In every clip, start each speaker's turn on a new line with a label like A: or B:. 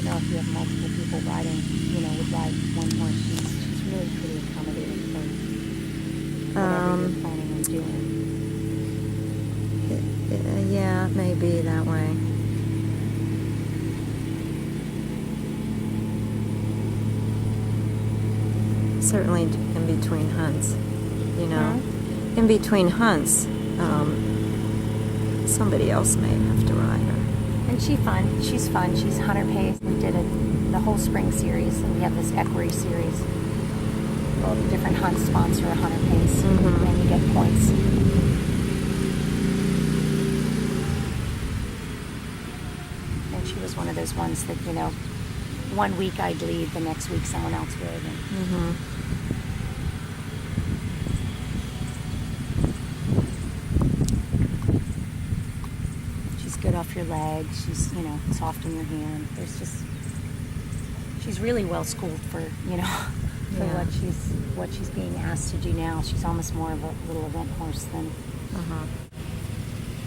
A: know if you have multiple people riding, would ride one horse. She's really pretty accommodating for whatever you're planning on doing.
B: Yeah, it may be that way. Certainly in between hunts,
A: Mm-hmm.
B: In between hunts, somebody else may have to ride her.
A: And she's fun. She's hunter pace. We did the whole spring series, and we have this equerry series. All the different hunts sponsor a hunter pace, and you get points. And she was one of those ones that, 1 week I'd lead, the next week someone else would. And she's good off your legs. She's, soft in your hand. She's really well schooled for, for what she's being asked to do now. She's almost more of a little event horse than.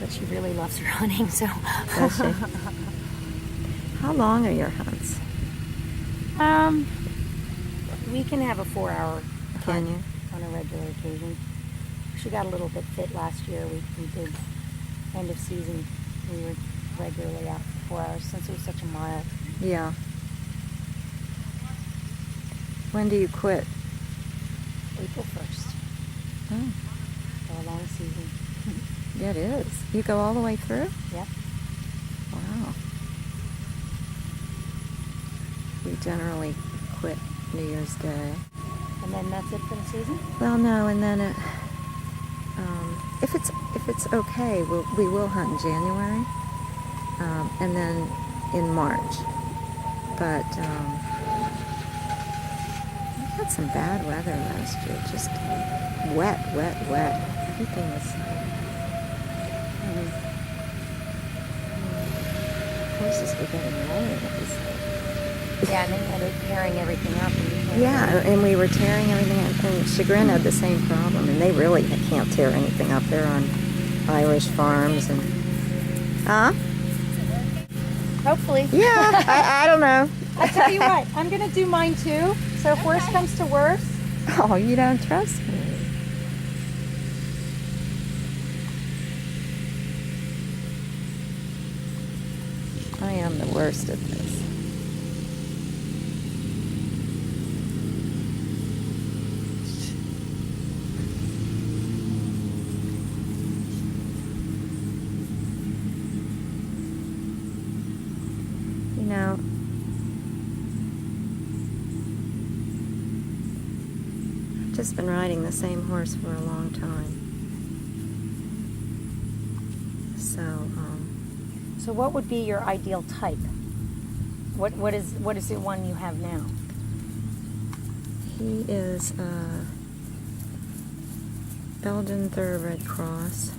A: But she really loves her hunting. So.
B: Does she? How long are your hunts?
A: We can have a 4-hour
B: Can
A: hunt
B: you?
A: on a regular occasion. She got a little bit fit last year. We did end of season. We were regularly out for 4 hours since it was such a mild.
B: Yeah. When do you quit?
A: April 1st.
B: Oh,
A: For a long season.
B: yeah, it is. You go all the way through?
A: Yep.
B: Wow. We generally quit New Year's Day.
A: And then that's it for the season?
B: Well, no, and then if it's okay, we will hunt in January, and then in March. But we had some bad weather last year. Just wet. Everything was. Horses were getting lame.
A: Yeah, and then you ended up tearing everything up.
B: Yeah, and we were tearing everything up. And Chagrin had the same problem, and they really can't tear anything up. They're on Irish farms and. Huh?
A: Hopefully.
B: Yeah, I don't know.
A: I tell you what, I'm going to do mine too. So if worse comes to worse.
B: Oh, you don't trust me. I am the worst at this. I've just been riding the same horse for a long time.
A: So what would be your ideal type? What is the one you have now?
B: He is a Belgian Thoroughbred Cross.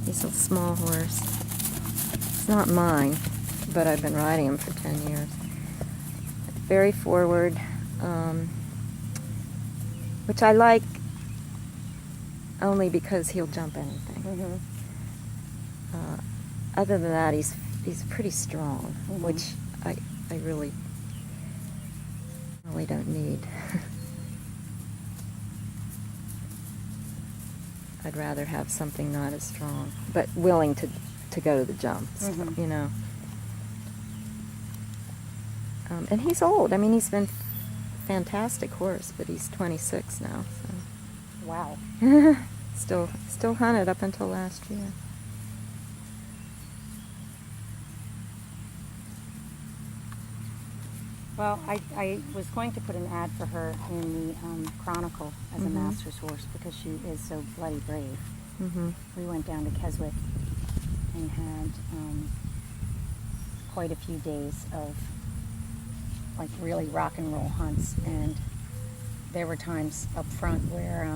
B: He's a small horse. It's not mine, but I've been riding him for 10 years. Very forward, which I like only because he'll jump anything. Other than that, he's pretty strong, which I really don't need. I'd rather have something not as strong, but willing to go to the jumps, and he's old. I mean, he's been fantastic horse, but he's 26 now. So.
A: Wow.
B: Still hunted up until last year.
A: Well, I was going to put an ad for her in the Chronicle as a master's horse because she is so bloody brave. We went down to Keswick and had quite a few days of like really rock and roll hunts, and there were times up front where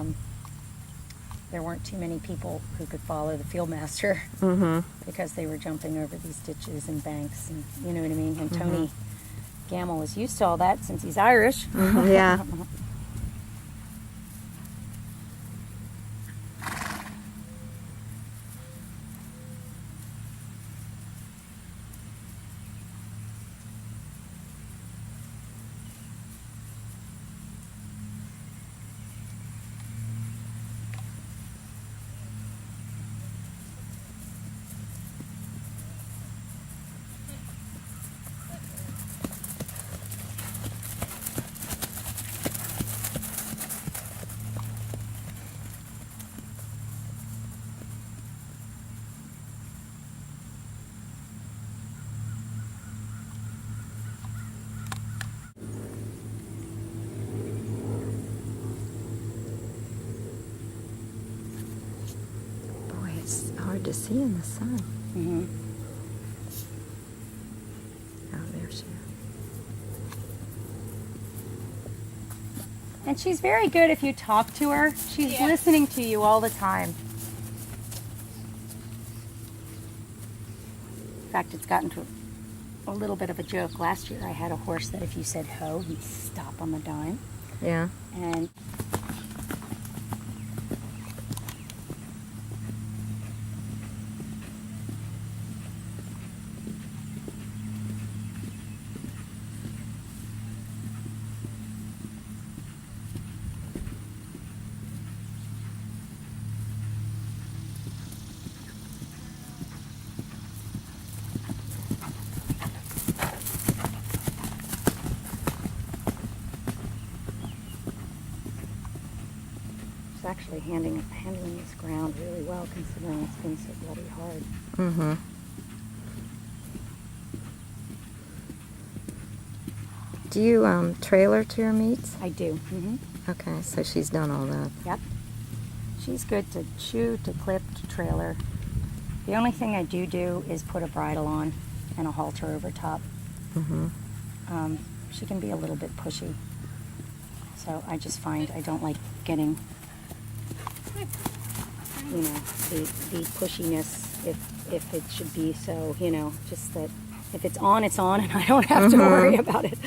A: there weren't too many people who could follow the field master because they were jumping over these ditches and banks, and you know what I mean. And Tony Gamble was used to all that since he's Irish.
B: Yeah. to see in the sun.
A: Mm-hmm.
B: Oh, there she is.
A: And she's very good if you talk to her. She's listening to you all the time. In fact, it's gotten to a little bit of a joke. Last year I had a horse that if you said ho, he'd stop on the dime.
B: Yeah.
A: And she's actually handling this ground really well, considering it's been so bloody hard.
B: Mm-hmm. Do you trailer to your meets?
A: I do. Mm-hmm.
B: Okay, so she's done all that.
A: Yep. She's good to chew, to clip, to trailer. The only thing I do is put a bridle on and a halter over top.
B: Mm-hmm.
A: She can be a little bit pushy. So I just find I don't like getting, you know, the pushiness if it should be so, you know, just that if it's on, and I don't have to worry about it.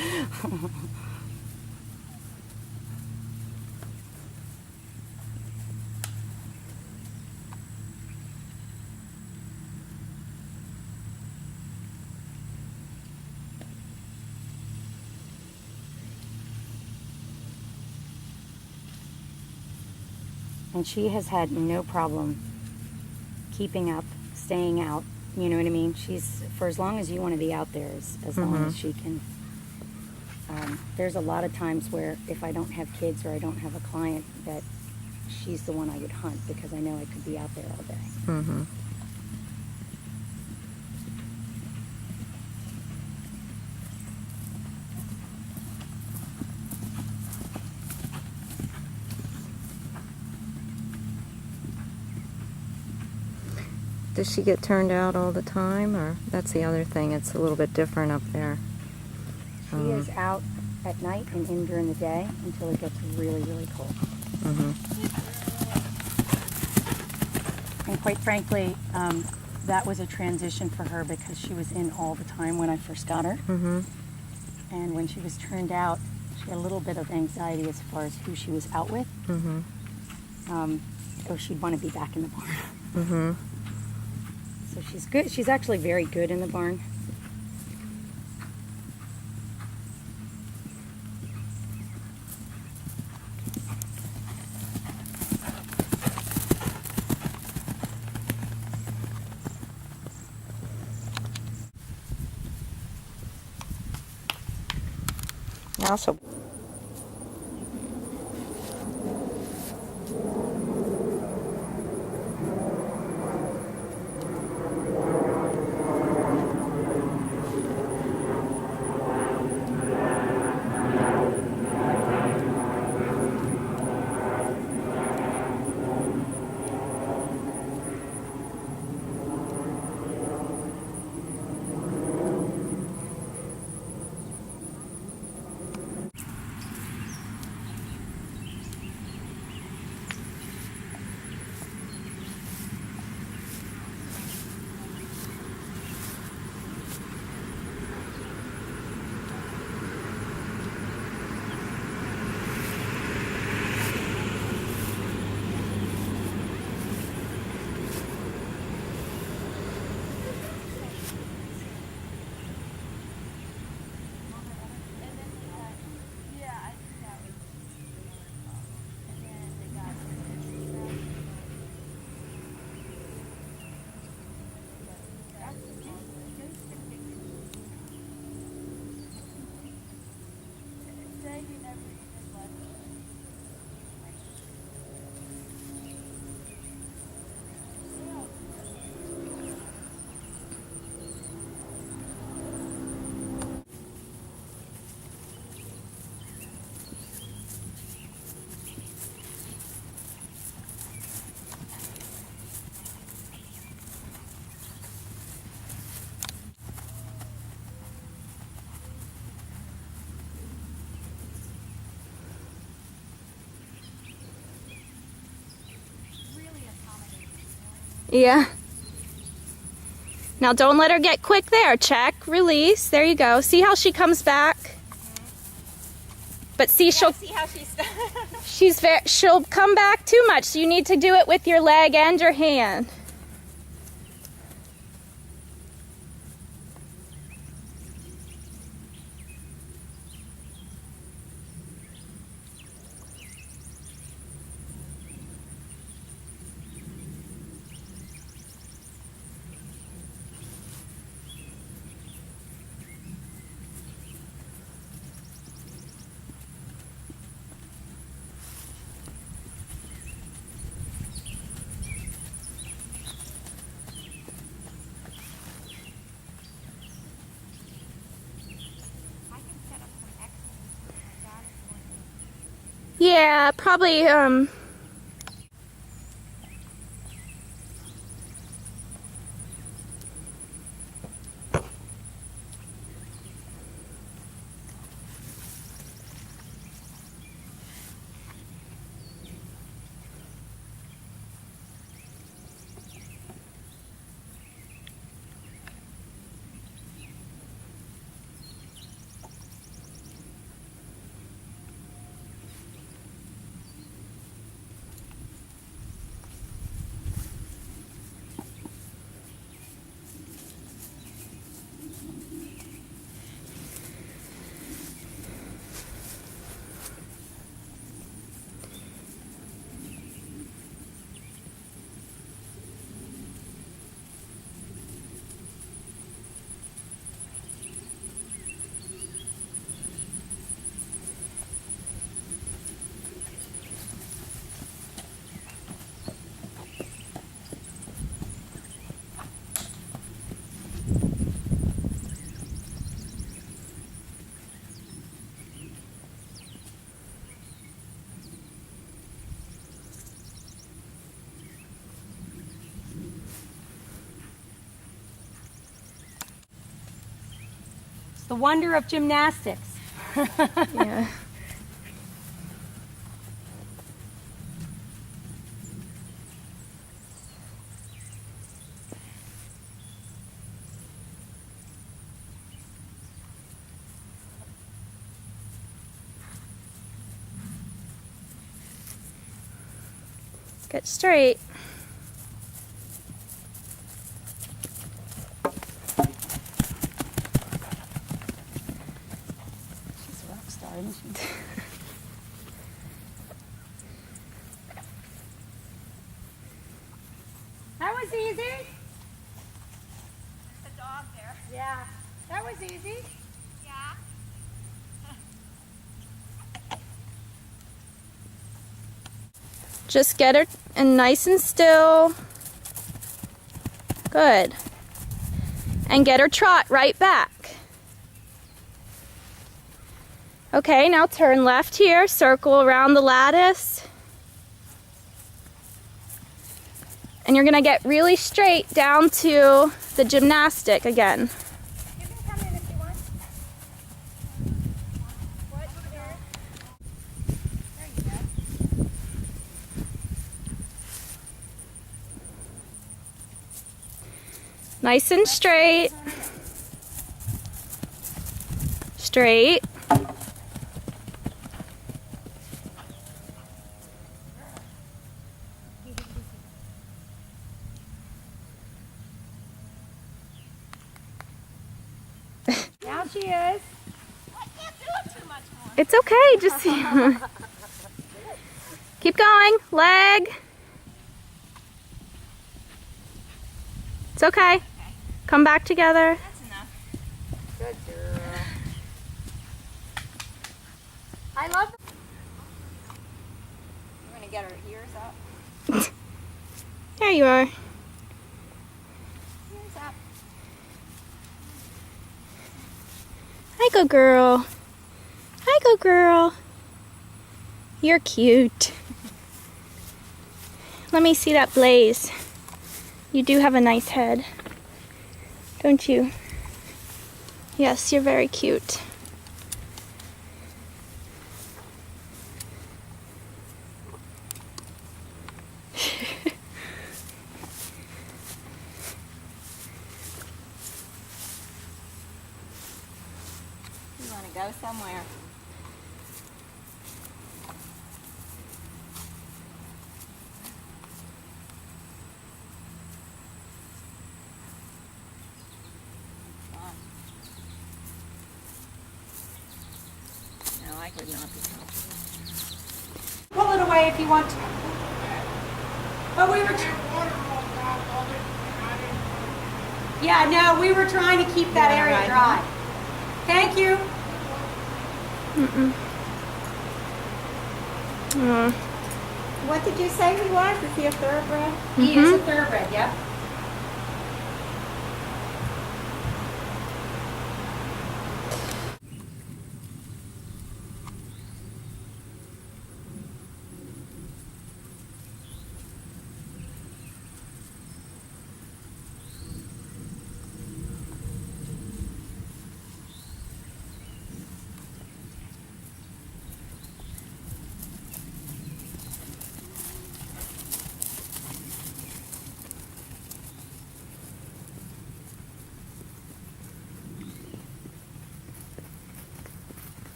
A: And she has had no problem keeping up, staying out. You know what I mean? She's, for as long as you want to be out there, as long as she can. There's a lot of times where if I don't have kids or I don't have a client, that she's the one I would hunt because I know I could be out there all day.
B: Mm-hmm. Does she get turned out all the time, or that's the other thing? It's a little bit different up there.
A: She is out at night and in during the day until it gets really, really cold.
B: Mm-hmm.
A: And quite frankly, that was a transition for her because she was in all the time when I first got her.
B: Mm-hmm.
A: And when she was turned out, she had a little bit of anxiety as far as who she was out with.
B: Mm-hmm.
A: Or she'd want to be back in the barn.
B: Mm-hmm.
A: So she's good. She's actually very good in the barn.
B: Now she'll.
C: Yeah. Now don't let her get quick there. Check, release. There you go. See how she comes back? But see,
D: See how she's
C: she'll come back too much. So you need to do it with your leg and your hand. Yeah, probably,
D: the wonder of gymnastics.
C: yeah. Get straight.
D: She's a rock star, isn't she? That was easy. There's a dog there. Yeah, that was easy. Yeah.
C: Just get her and nice and still. Good. And get her trot right back. Okay, now turn left here, circle around the lattice. And you're gonna get really straight down to the gymnastic again.
D: You can come in if you want. What? There. There you go.
C: Nice and straight. Straight.
D: Now she is. I can't do it too much more.
C: It's okay, just keep going. Leg. It's okay. Come back together.
D: That's enough.
A: Good girl.
D: I love. We're gonna get her ears up.
C: There you are.
D: Ears up.
C: Hi, go girl. Hi, go girl. You're cute. Let me see that blaze. You do have a nice head, don't you? Yes, you're very cute.
B: go somewhere. No, I would not be comfortable.
D: Pull it away if you want to. But we were. Yeah, no, we were trying to keep that area dry. Thank you.
B: What did you say he was? Is he a thoroughbred?
D: He is a thoroughbred, yep.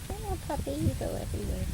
B: Hello, puppy. You go everywhere.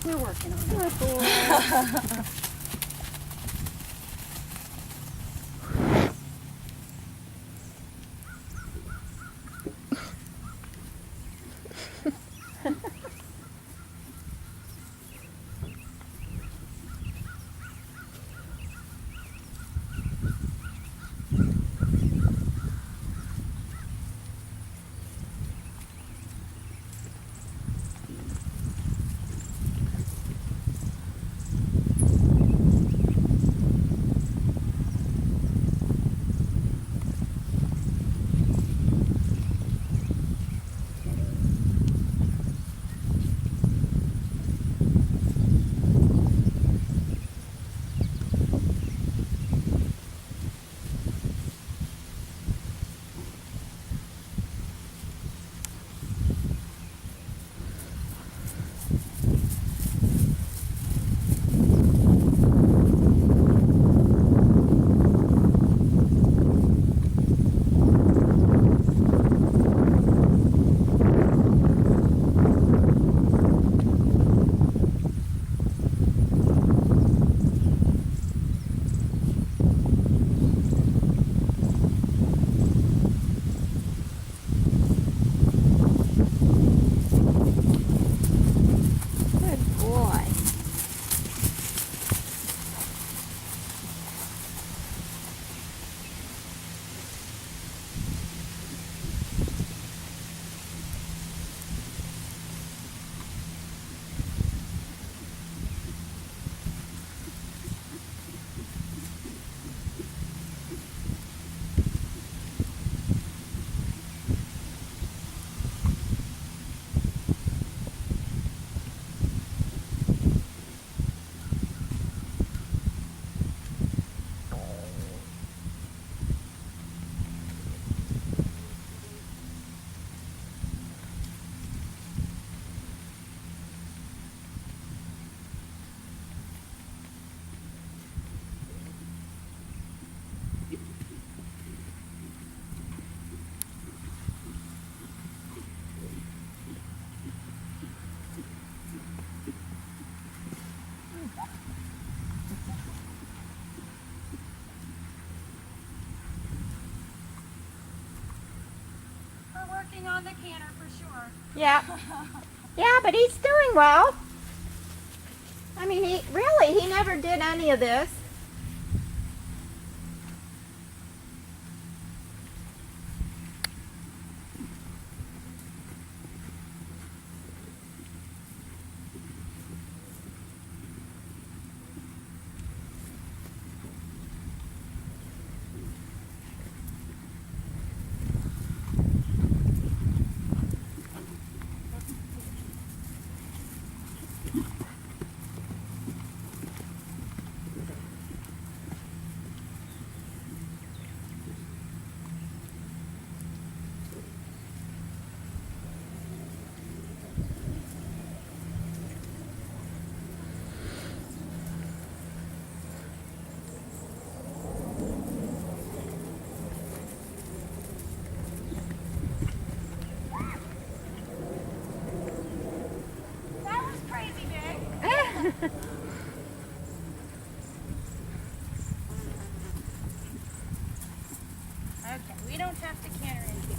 A: We're working on it.
D: resting on the canter for sure.
E: Yeah. Yeah, but he's doing well. I mean, he never did any of this.
D: That was crazy, Vic. Okay, we don't have to canter anything.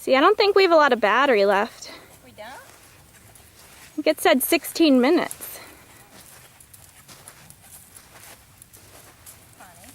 C: See, I don't think we have a lot of battery left.
E: We don't?
C: I think it said 16 minutes.
E: Funny.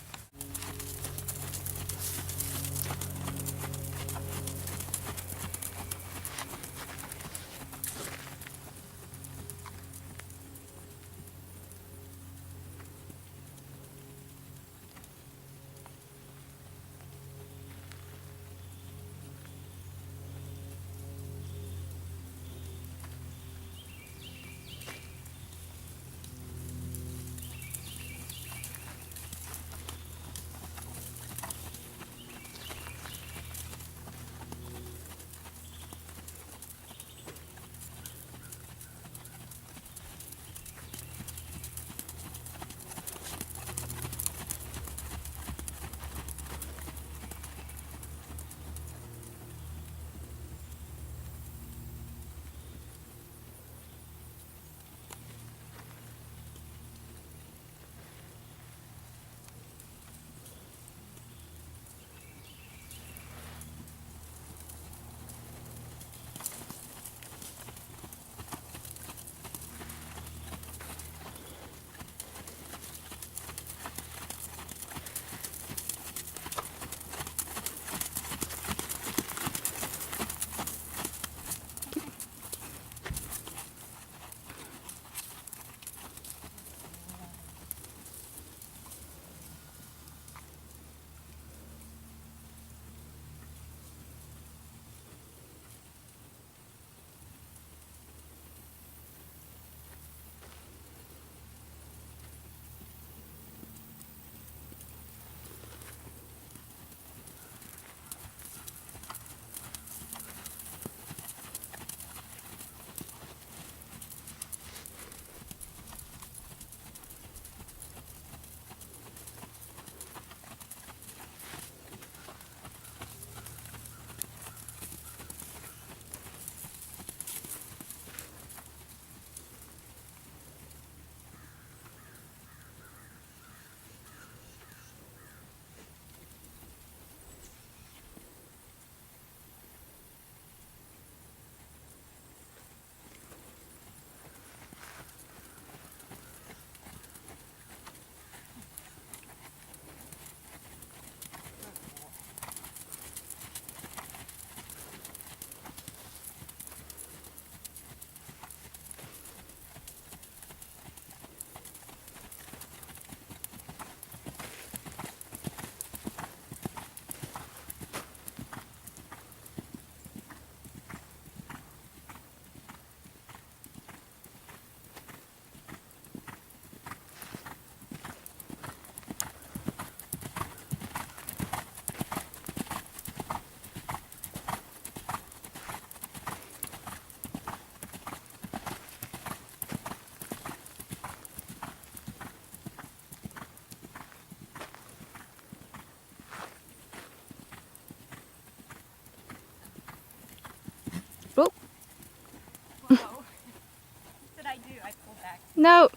C: No,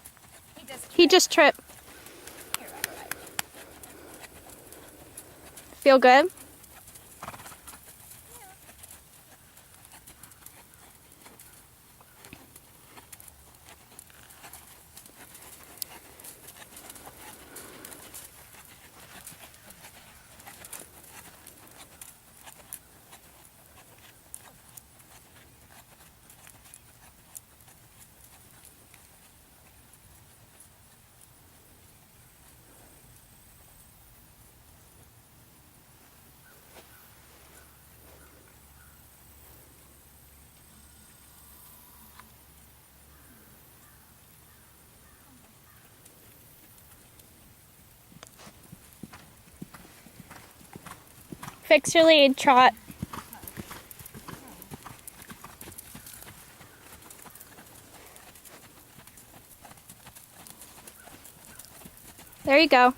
C: he just tripped. Feel good? Fix your lead, Trot. There you go.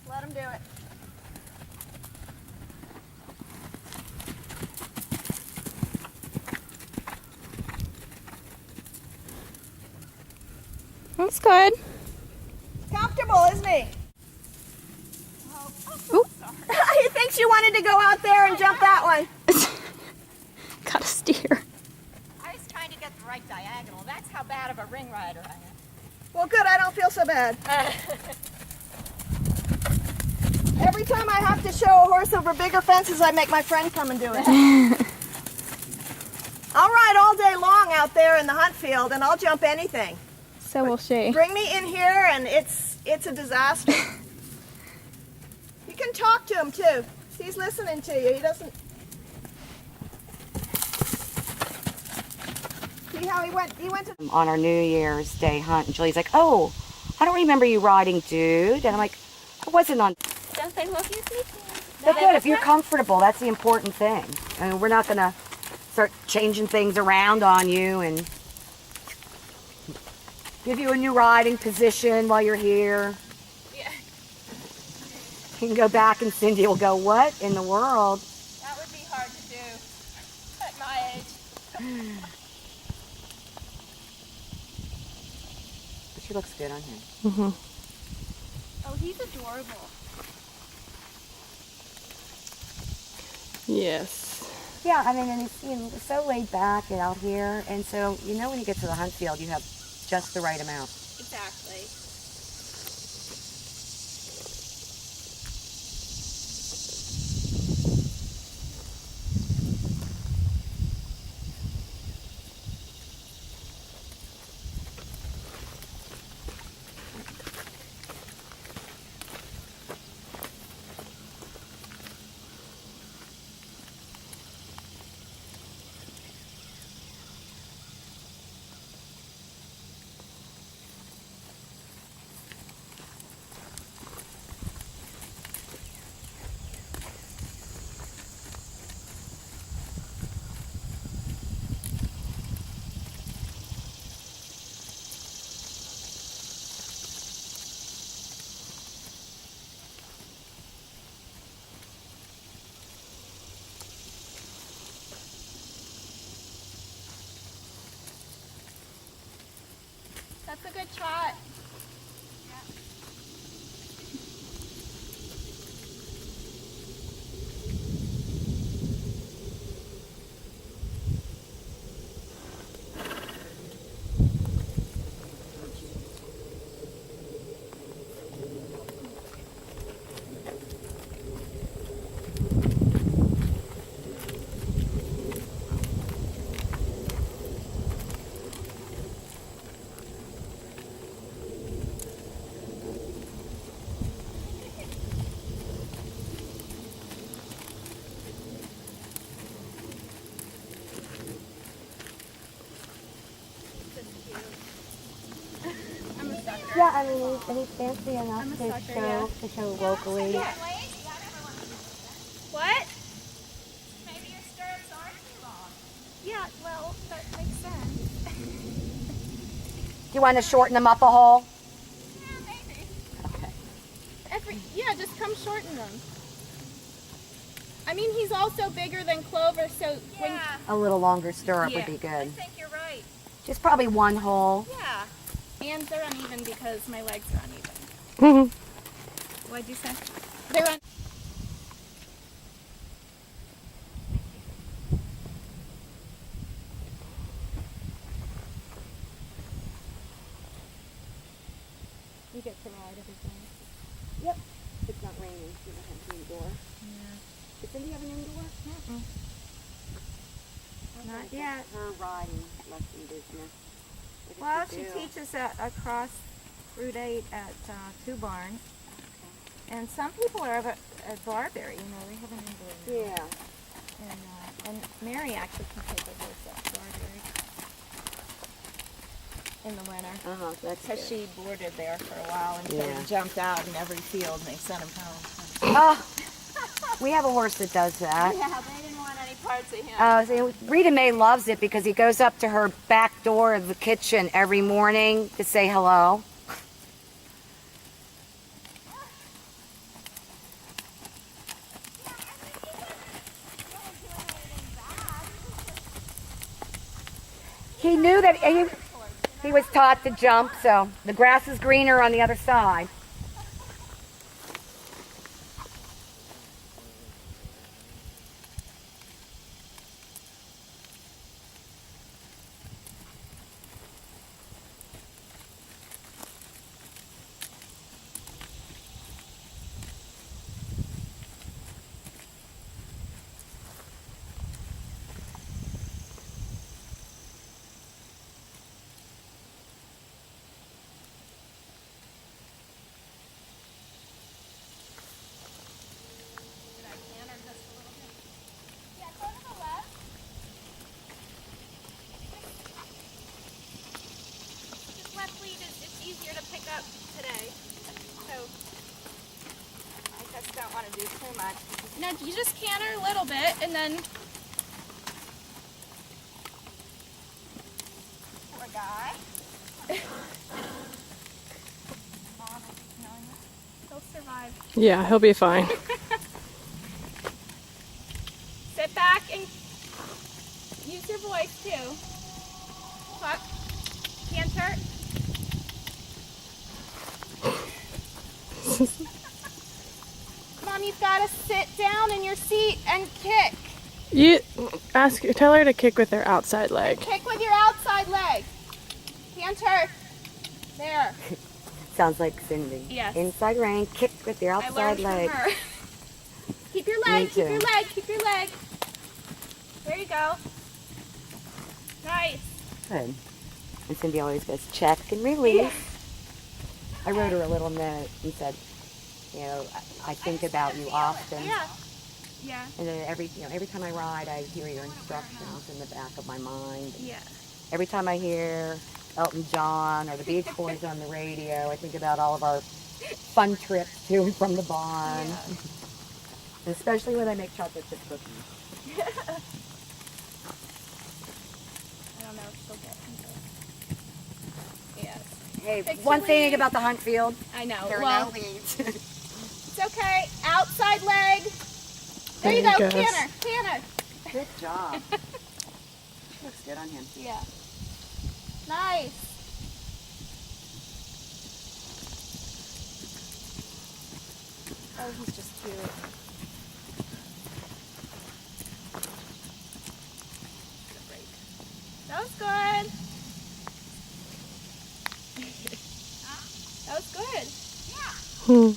E: Let him do it.
C: That's good.
E: Comfortable, isn't he?
C: Ooh.
E: He thinks you wanted to go out there and jump that one.
C: Gotta steer.
E: I was trying to get the right diagonal. That's how bad of a ring rider I am. Well, good. I don't feel so bad. Every time I have to show a horse over bigger fences, I make my friend come and do it. I'll ride all day long out there in the hunt field, and I'll jump anything.
C: So will she.
E: Bring me in here, and it's a disaster. You can talk to him too. He's listening to you. He doesn't. See how he went? He went to.
F: On our New Year's Day hunt, and Julie's like, "Oh, I don't remember you riding, dude." And I'm like, "I wasn't on."
C: Don't they love you?
F: But good, if you're comfortable, that's the important thing. I mean, we're not gonna start changing things around on you and give you a new riding position while you're here.
C: Yeah.
F: You can go back and Cindy will go, "What in the world?"
C: That would be hard to do at my age.
F: But she looks good on him.
C: Oh, he's adorable.
B: Yes.
F: Yeah, I mean, and it's, you know, so laid back and out here, and so you know when you get to the hunt field, you have just the right amount.
C: Exactly. That's a good trot.
F: I mean, he's fancy enough
C: I'm a
F: to
C: sucker,
F: show
C: yeah.
F: to show locally.
C: What?
G: Maybe your stirrups aren't too long.
C: Yeah, well, that makes sense.
F: Do you want to shorten them up a hole?
G: Yeah, maybe.
C: Yeah, just come shorten them. I mean, he's also bigger than Clover, so when
G: Yeah,
F: A little longer stirrup
C: Yeah.
F: would be
G: I
F: good.
G: think you're right.
F: Just probably one hole.
G: Yeah.
C: hands are uneven because my legs are uneven.
G: What'd you say?
C: They're un- You get to ride everything.
F: Yep. If it's not raining, you don't have an indoor. Yeah. Does Cindy have an indoor?
B: Not yet.
F: Her riding lesson business. What does
B: Well,
F: she
B: she
F: do?
B: teaches across Route 8 at Two Barns. And some people are at Barberry, you know, they have an indoor.
F: Yeah.
B: And Mary actually can take a horse at Barberry in the winter.
F: Uh-huh, that's
B: Because
F: good.
B: she boarded there for a while until
F: Yeah.
B: he jumped out in every field and they sent him home.
F: Oh, we have a horse that does that.
G: Yeah, they didn't want any parts of him.
F: So Rita Mae loves it because he goes up to her back door of the kitchen every morning to say hello. He knew that he was taught to jump, so the grass is greener on the other side.
G: Yeah, go to the left.
C: This left lead is easier to pick up today. So
B: I just don't want to do too much.
C: no, you just canter a little bit and then
G: Poor guy.
C: he'll survive.
H: Yeah, he'll be fine.
C: Sit back and use your voice too. Cluck. Canter. Mom, you've got to sit down in your seat and kick.
H: You tell her to kick with her outside leg.
C: Kick with your outside leg. Canter. There.
F: Sounds like Cindy.
C: Yes.
F: Inside rein, kick with your
C: I
F: outside
C: learned
F: leg.
C: from her. Keep your
F: Me
C: leg, keep
F: too.
C: your leg, keep your leg. There you go. Nice.
F: Good. And Cindy always goes, check and release. I wrote her a little note and said, you know, I think about you often.
C: Yeah. Yeah.
F: And then every time I ride, I hear your instructions in the back of my mind.
C: Yeah.
F: Every time I hear Elton John or the Beach Boys on the radio, I think about all of our fun trips to and from the barn. And especially when I make chocolate chip cookies.
C: I don't know if she'll get into it. Yes.
F: Hey,
C: Fix
F: one
C: your
F: thing
C: lead.
F: about the hunt field,
C: I know.
F: there
C: Well,
F: are no leads.
C: it's okay. Outside leg. There you
H: There
C: go.
H: he goes.
C: Canter. Canter.
F: Good job. Looks good on him.
C: Yeah. Nice. Oh, he's just cute. That was good. That was good.
H: Hmm.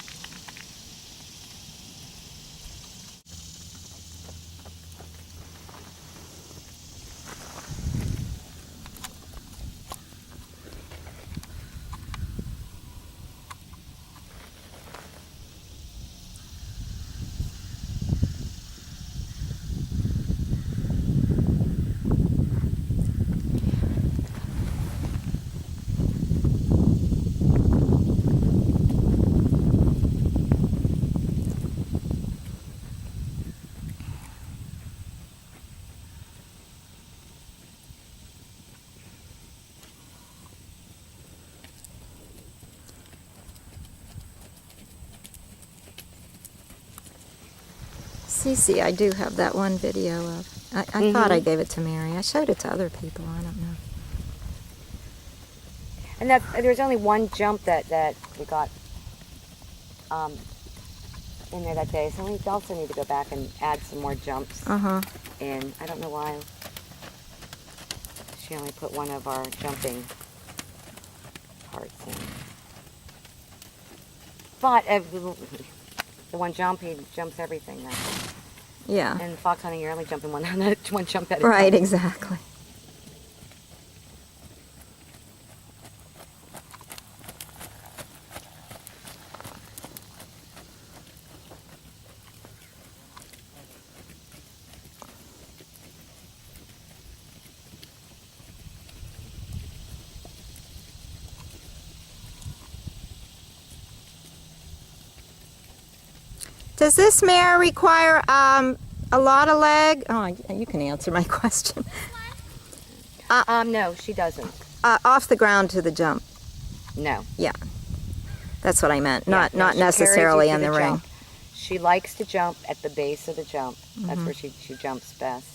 B: Cece, I do have that one video of. I thought I gave it to Mary. I showed it to other people. I don't know.
F: And there was only one jump that we got in there that day, so we also need to go back and add some more jumps in. I don't know why she only put one of our jumping parts in. But the one jump, he jumps everything now.
B: Yeah.
F: And fox hunting, you're only jumping one jump at a time.
B: Right, exactly. Does this mare require a lot of leg? Oh, you can answer my question.
F: No, she doesn't.
B: Off the ground to the jump.
F: No.
B: Yeah, that's what I meant.
F: Yeah,
B: Not
F: she carries
B: necessarily
F: you
B: in
F: to
B: the ring.
F: jump. She likes to jump at the base of the jump. That's where she jumps best.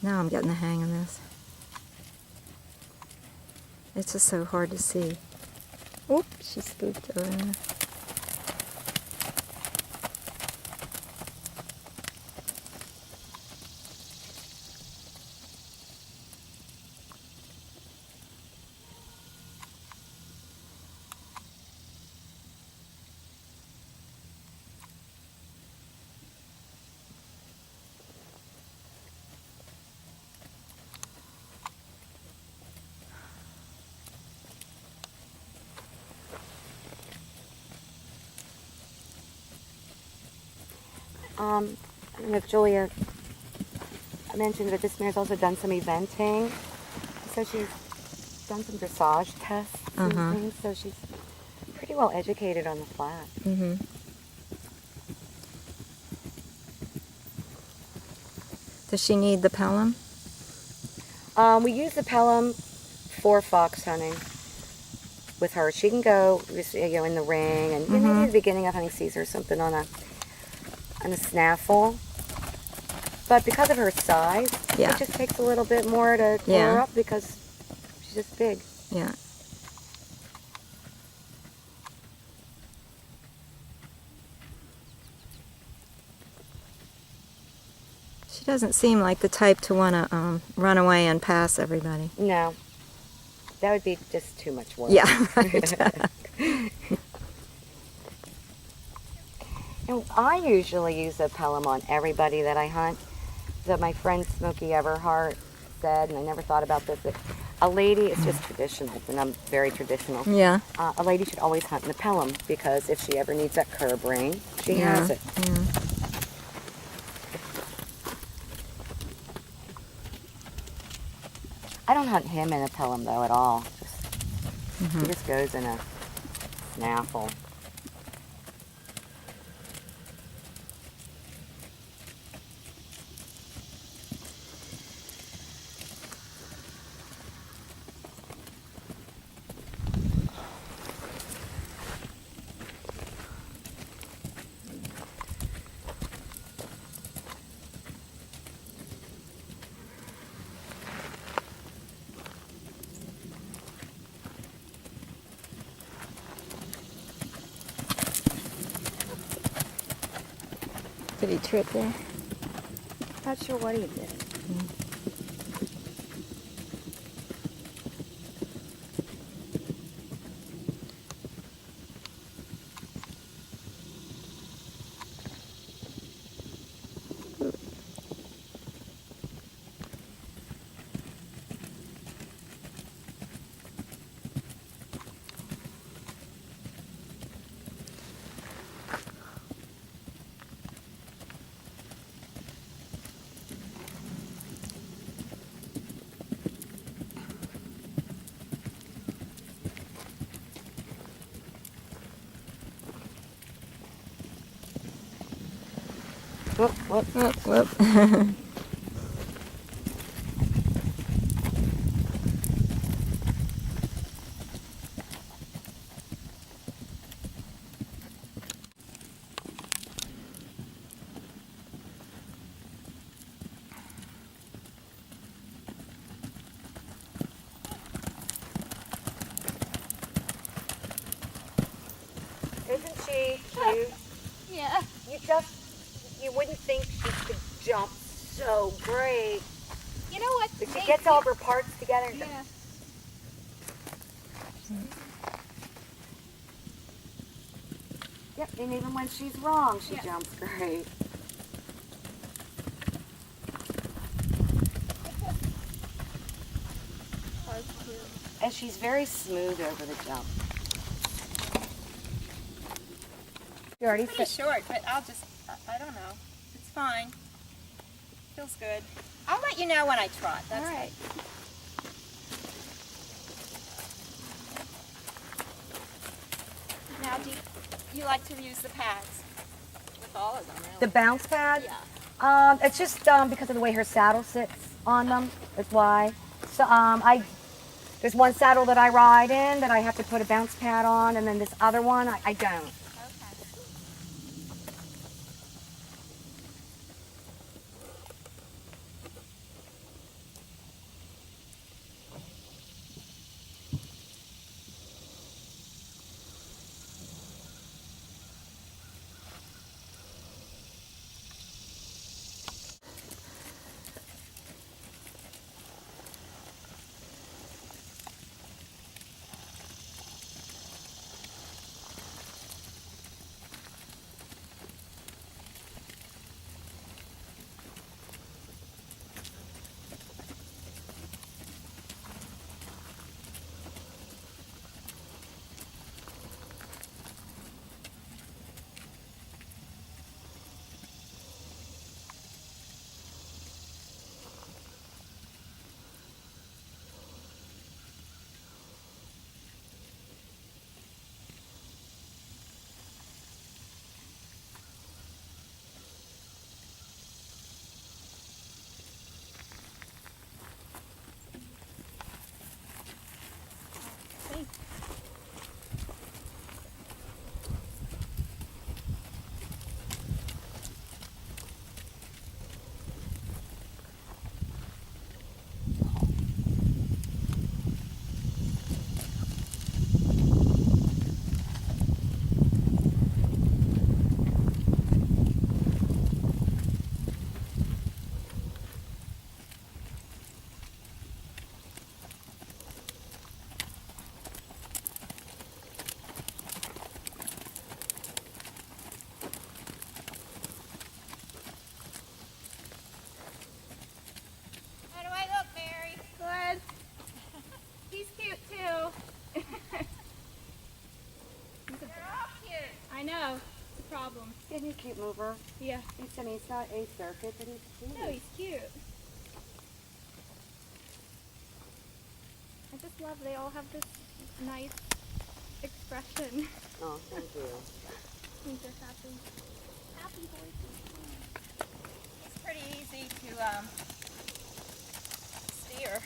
B: Now I'm getting the hang of this. It's just so hard to see. Oop, she spooked over there.
F: I don't know if Julia mentioned that this mare's also done some eventing. So she's done some dressage tests and things, so she's pretty well educated on the flat.
B: Mm-hmm. Does she need the Pelham?
F: We use the Pelham for fox hunting with her. She can go, in the ring, and maybe at the beginning of hunting season or something on a snaffle. But because of her size,
B: Yeah.
F: it just takes a little bit more to pull her up because she's just big.
B: Yeah. She doesn't seem like the type to want to run away and pass everybody.
F: No, that would be just too much work.
B: Yeah, right.
F: And I usually use a Pelham on everybody that I hunt. So my friend Smokey Everhart said, and I never thought about this, that a lady is just traditional, and I'm very traditional.
B: Yeah.
F: A lady should always hunt in a Pelham because if she ever needs that curb ring, she has it.
B: Yeah.
F: I don't hunt him in a Pelham though at all. He just goes in a snaffle.
B: Did he trip there?
F: Not sure what he did. Whoop, whoop.
B: Whoop, whoop.
F: Isn't she cute?
G: Yeah.
F: You wouldn't think she could jump so great.
G: You know what?
F: But she gets all of her parts together. And
G: Yeah.
F: Yep, and even when she's wrong, she jumps great. And she's very smooth over the jump. You already
G: Pretty
F: said.
G: short, but I don't know. It's fine. Feels good. I'll let you know when I trot. That's all right. Now, do you like to use the pads? With all of them, really?
F: The bounce pad?
G: Yeah.
F: It's just because of the way her saddle sits on them. That's why. So there's one saddle that I ride in that I have to put a bounce pad on, and then this other one I don't.
G: Okay. How do I look, Mary? Good. He's cute too. They're all cute. I know. It's a problem.
F: Isn't he cute mover?
G: Yeah.
F: He's not a circuit, but he's cute.
G: No, he's cute. I just love they all have this nice expression.
F: Oh, thank you.
G: I think they're happy. Happy voices. He's pretty easy to steer.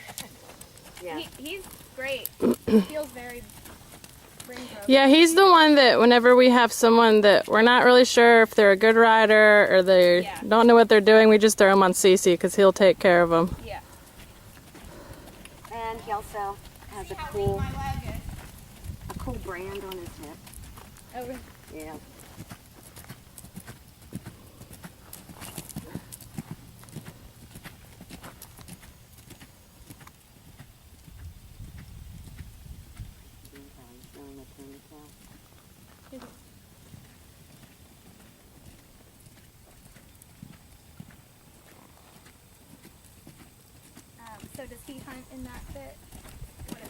F: Yeah.
G: He's great. He feels very ring broken.
H: Yeah, he's the one that whenever we have someone that we're not really sure if they're a good rider or they
G: Yeah.
H: don't know what they're doing, we just throw him on Cece because he'll take care of them.
G: Yeah.
F: And he also has
G: See
F: a
G: how
F: cool,
G: weak my leg is?
F: a cool brand on his hip.
G: Oh, really?
F: Yeah.
G: So does he hunt in that bit?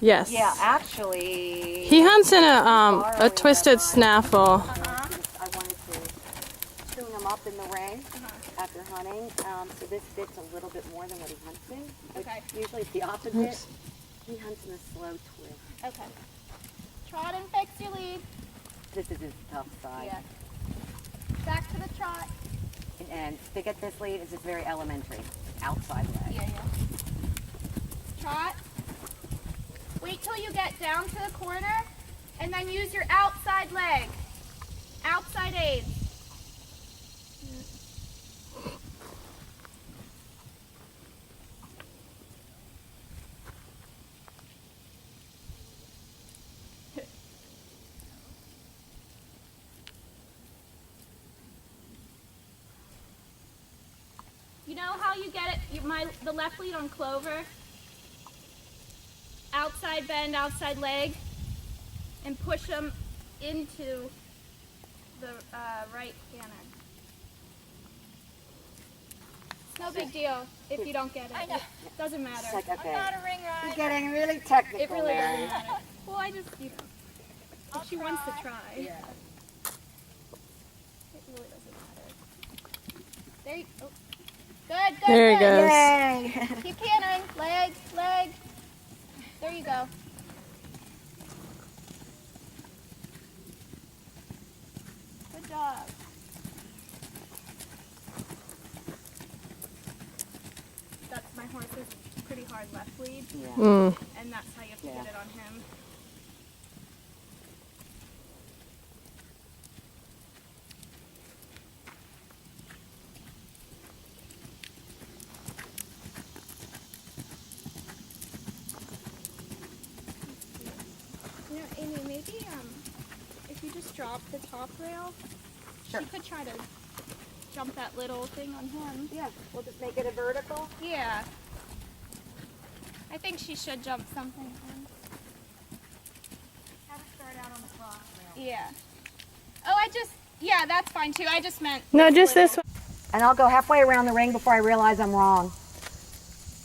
H: Yes.
F: Yeah, actually.
H: He hunts in a twisted snaffle.
F: I wanted to tune him up in the ring after hunting. So this bit's a little bit more than what he hunts in. Which
G: Okay.
F: usually it's the opposite.
H: Oops.
F: He hunts in a slow twist.
G: Okay. Trot and fix your lead.
F: This is his tough side.
G: Yeah. Back to the trot.
F: And stick at this lead is just very elementary. Outside leg.
C: Yeah. Trot. Wait till you get down to the corner, and then use your outside leg. Outside aid. You know how you get it? The left lead on Clover. Outside bend, outside leg, and push them into the right canter. It's no big deal if you don't get it. It doesn't matter.
F: It's like, okay.
G: I'm not a ring rider.
F: You're getting really technical,
C: It really
F: Mary.
C: doesn't matter. Well, I just, if she wants to try.
F: Yeah.
C: It really doesn't matter. There you go. Good.
H: There he goes.
F: Yay!
C: Keep cantering. Leg. There you go. Good job. That's my horse's pretty hard left lead,
H: Mm.
C: and that's how you have to get it on him. You know, Amy, maybe if you just drop the top rail,
F: Sure.
C: she could try to jump that little thing on him.
F: Yeah, we'll just make it a vertical.
C: Yeah. I think she should jump something on.
F: Have it start out on the cross rail.
C: Yeah. Oh, yeah, that's fine too. I just meant.
H: No, just
C: little.
H: this one.
F: And I'll go halfway around the ring before I realize I'm wrong.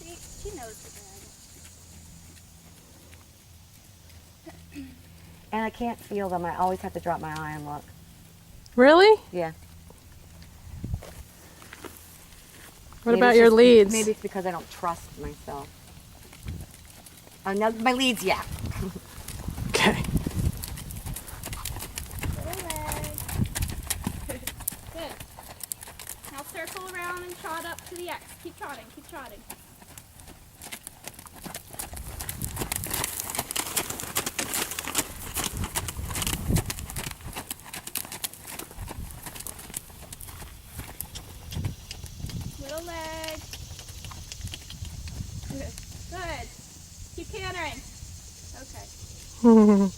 C: She knows the drag.
F: And I can't feel them. I always have to drop my eye and look.
H: Really?
F: Yeah.
H: What
F: Maybe
H: about
F: it's
H: your
F: just-
H: leads?
F: Maybe it's because I don't trust myself. Oh, no, my leads, yeah.
H: Okay.
C: Little leg. Good. Now circle around and trot up to the X. Keep trotting. Keep trotting. Little leg. Good. Keep cantering. Okay.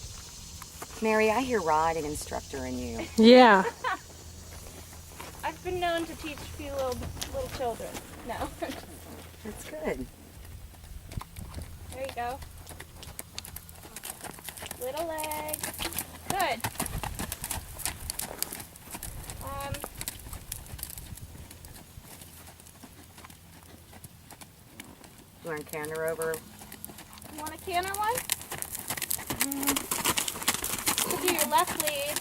F: Mary, I hear riding instructor in you.
H: Yeah.
C: I've been known to teach a few little children. No.
F: That's good.
C: There you go. Little leg. Good.
F: You want to canter over?
C: You want a canter one? Do your left lead.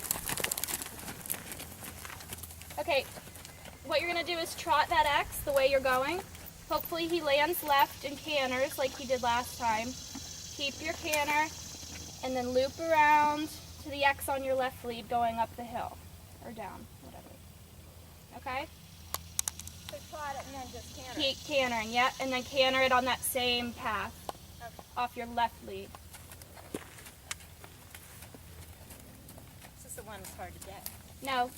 C: Okay, what you're gonna do is trot that X the way you're going. Hopefully he lands left and canters like he did last time. Keep your canter and then loop around to the X on your left lead going up the hill or down, whatever. Okay?
G: So trot it and then just canter.
C: Keep cantering, yeah, and then canter it on that same path off your left lead.
G: This is the one that's hard to get.
C: No,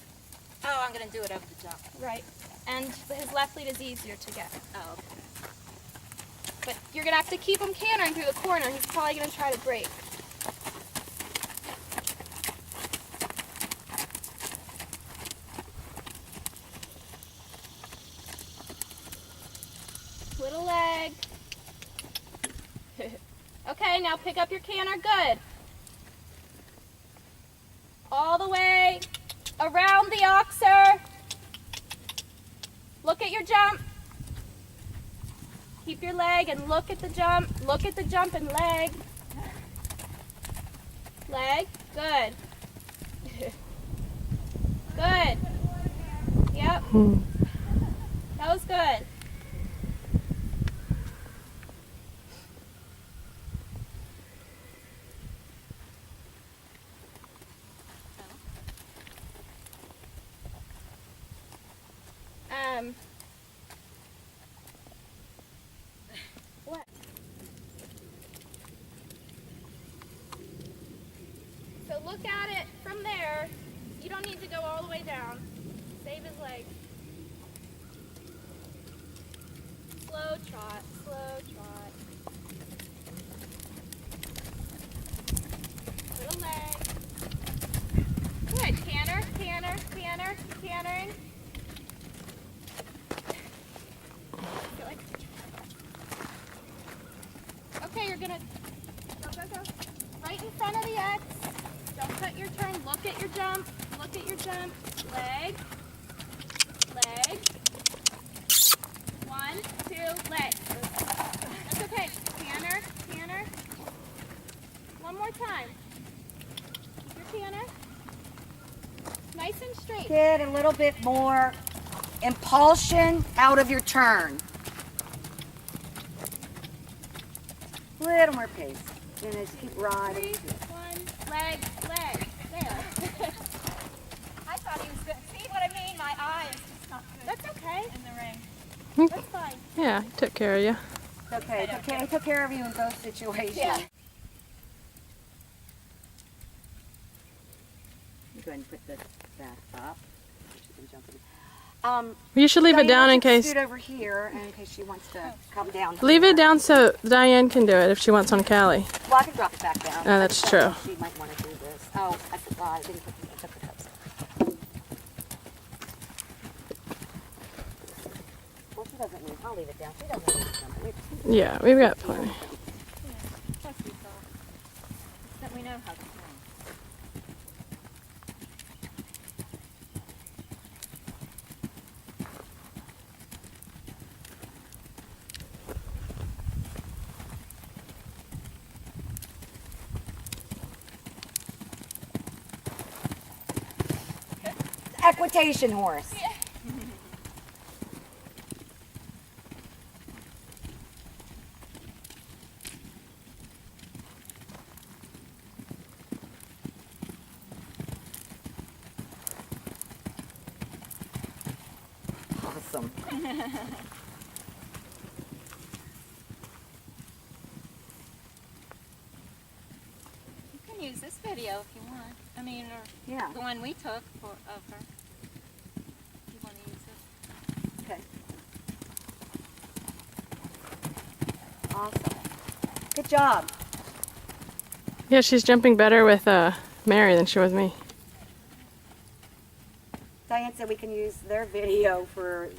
G: Oh, I'm going to do it over the jump.
C: right. And his left lead is easier to get.
G: Oh, okay.
C: But you're gonna have to keep him cantering through the corner. He's probably gonna try to break. Little leg. Okay, now pick up your canter. Good. All the way around the oxer. Look at your jump. Keep your leg and look at the jump. Look at the jump and leg. Leg. Good. Good. Yep. That was good. So look at it from there. You don't need to go all the way down. Save his legs. Slow trot, slow trot. Little leg. Good, canter, canter, canter, cantering. Good. Okay, you're gonna go, go, go. Right in front of the X. Don't cut your turn. Look at your jump. Look at your jump. Leg. Leg. 1, 2, leg. That's okay. Canter, canter. One more time. Keep your canter. Nice and straight.
F: Get a little bit more impulsion out of your turn. Little more pace. And just keep riding.
C: 3, 1, leg, leg. There.
G: I thought he was good. See what I mean? My eye is just not good
C: That's okay.
G: in the ring.
C: That's fine.
H: Yeah, he took care of you.
F: It's okay. I took care of you in both situations.
G: Yeah.
F: Go ahead and put this back up. She can jump in.
H: You should leave it down in case.
F: Scoot over here in case she wants to come down.
H: Leave it down so Diane can do it if she wants on Callie.
F: Well, I can drop it back down.
H: Oh, that's
F: I just
H: true.
F: don't know if she might want to do this. Oh, I forgot. I didn't put the cups. Well, she doesn't need. I'll leave it down. She doesn't need to jump.
H: Yeah, we've got plenty.
G: Plus we thought that we know how to swim.
F: Equitation horse. Awesome.
G: You can use this video if you want. I mean, or
F: Yeah.
G: the one we took of her. If you want to use it.
F: Okay. Awesome. Good job.
H: Yeah, she's jumping better with Mary than she was me.
F: Diane said we can use their video for.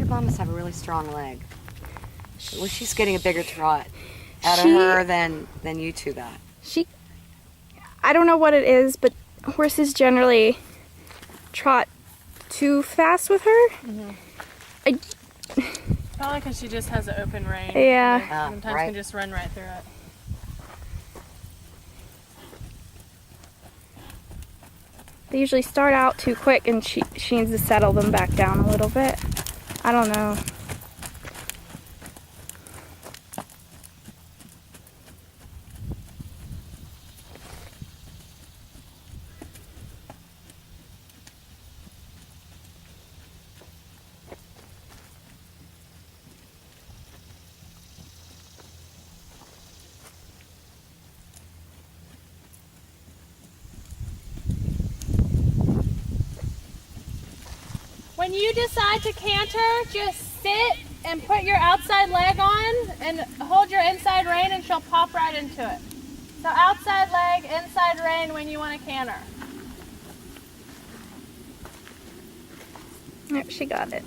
F: Mom must have a really strong leg. Well, she's getting a bigger trot out of her than you two got.
C: I don't know what it is, but horses generally trot too fast with her.
H: Probably because she just has an open rein.
C: Yeah.
H: Sometimes
F: right.
H: can just run right through it.
C: They usually start out too quick, and she needs to settle them back down a little bit. I don't know. When you decide to canter, just sit and put your outside leg on and hold your inside rein and she'll pop right into it. So outside leg, inside rein when you want to canter.
I: Yep, she got it.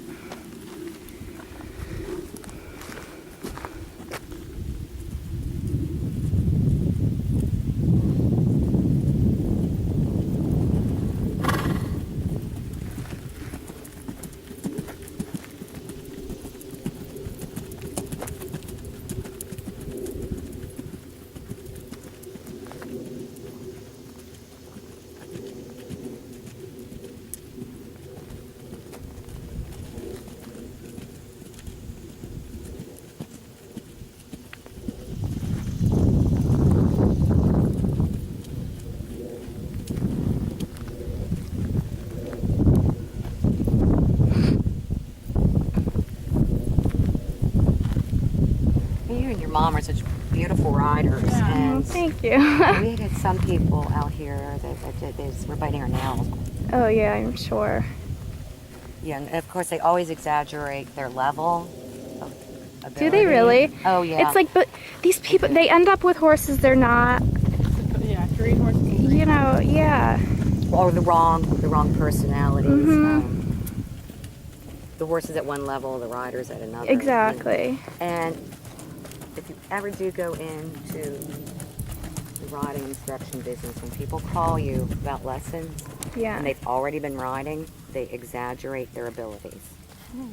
F: You and your mom are such beautiful riders. And
I: Thank you.
F: we had some people out here that were biting our nails.
I: Oh yeah, I'm sure.
F: Yeah, and of course they always exaggerate their level of ability.
I: Do they really?
F: Oh yeah.
I: It's like, but these people, they end up with horses they're not,
H: Yeah, green horse.
I: you know, yeah.
F: or the wrong personalities.
I: Mhm.
F: The horses at one level, the riders at another.
I: Exactly.
F: And if you ever do go into the riding instruction business, when people call you about lessons
I: Yeah.
F: and they've already been riding, they exaggerate their abilities.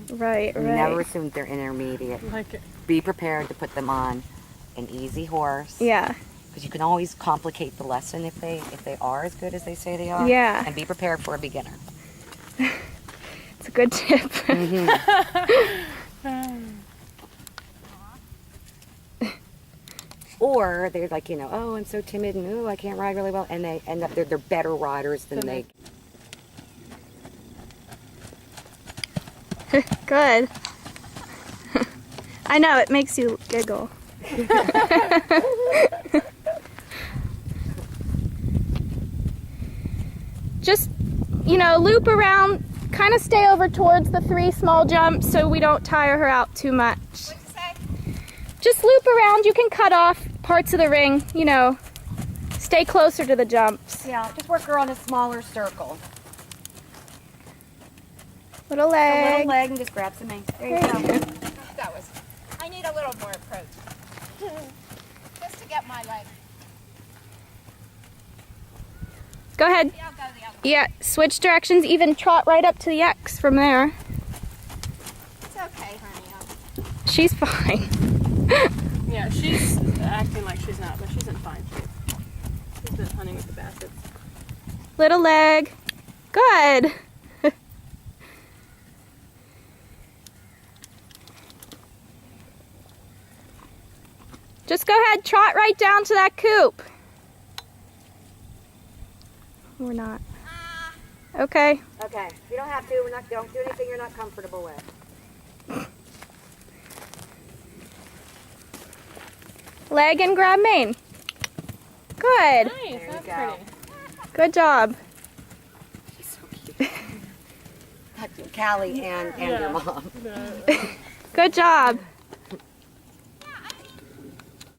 I: Right,
F: You never
I: right.
F: assume they're intermediate.
H: Like it.
F: Be prepared to put them on an easy horse.
I: Yeah.
F: Because you can always complicate the lesson if they are as good as they say they are.
I: Yeah.
F: And be prepared for a beginner.
I: It's a good tip.
F: Or they're like, oh, I'm so timid and I can't ride really well, and they end up they're better riders than they.
I: Good. I know, it makes you giggle. Just, loop around, kind of stay over towards the 3 small jumps so we don't tire her out too much.
E: What'd you say?
I: Just loop around, you can cut off parts of the ring, stay closer to the jumps.
F: Yeah, just work her on a smaller circle.
I: Little
F: A
I: leg.
F: little leg and just grab some main. There you go.
E: That was. I need a little more approach. Just to get my leg.
I: Go ahead.
E: Yeah, I'll go the other way.
I: Yeah, switch directions, even trot right up to the X from there.
E: It's okay, honey.
I: She's fine.
H: Yeah, she's acting like she's not, but she's in fine shape. She's been hunting with the Bassets.
I: Little leg. Good. Just go ahead, trot right down to that coop. We're not. Okay.
F: Okay, you don't have to. Don't do anything you're not comfortable with.
I: Leg and grab mane. Good.
H: Nice,
F: There you
H: that's
F: go.
H: pretty.
I: Good job.
F: She's so cute. Callie and your mom.
I: Good job.